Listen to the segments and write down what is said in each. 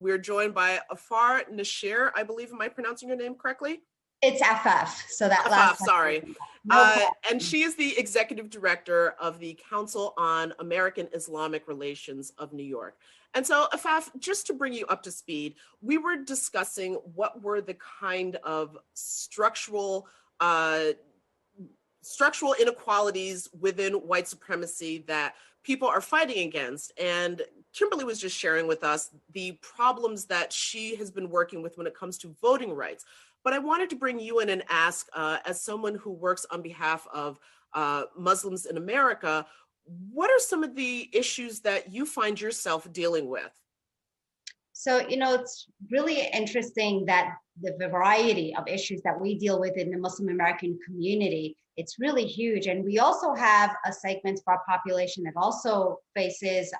We're joined by Afar Nasher, I believe. Am I pronouncing your name correctly? It's Afaf, so that last Afaf, sorry. no problem. And she is the executive director of the Council on American Islamic Relations of New York. And so, Afaf, just to bring you up to speed, we were discussing what were the kind of structural inequalities within white supremacy that people are fighting against. And Kimberly was just sharing with us the problems that she has been working with when it comes to voting rights. But I wanted to bring you in and ask, as someone who works on behalf of Muslims in America, what are some of the issues that you find yourself dealing with? So, it's really interesting that the variety of issues that we deal with in the Muslim American community, it's really huge. And we also have a segment of our population that also faces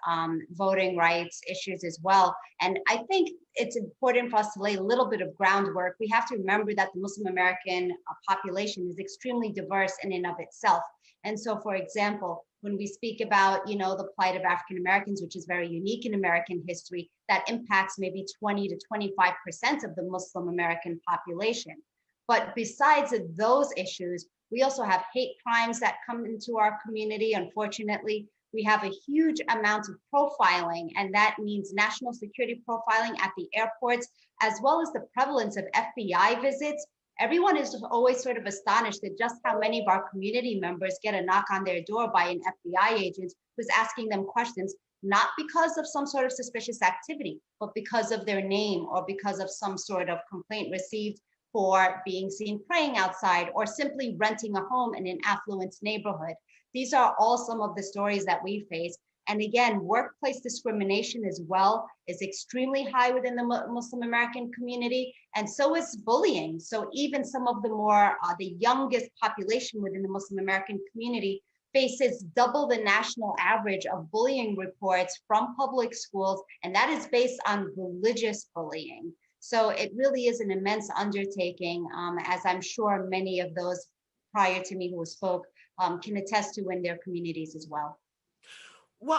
voting rights issues as well. And I think it's important for us to lay a little bit of groundwork. We have to remember that the Muslim American population is extremely diverse in and of itself. And so, for example, when we speak about, the plight of African Americans, which is very unique in American history, that impacts maybe 20 to 25% of the Muslim American population. But besides those issues, we also have hate crimes that come into our community. Unfortunately, we have a huge amount of profiling, and that means national security profiling at the airports, as well as the prevalence of FBI visits. Everyone is always sort of astonished at just how many of our community members get a knock on their door by an FBI agent who's asking them questions, not because of some sort of suspicious activity, but because of their name or because of some sort of complaint received for being seen praying outside or simply renting a home in an affluent neighborhood. These are all some of the stories that we face. And again, workplace discrimination as well is extremely high within the Muslim American community, and so is bullying. So even some of the youngest population within the Muslim American community faces double the national average of bullying reports from public schools, and that is based on religious bullying. So it really is an immense undertaking, as I'm sure many of those prior to me who spoke can attest to in their communities as well. Well,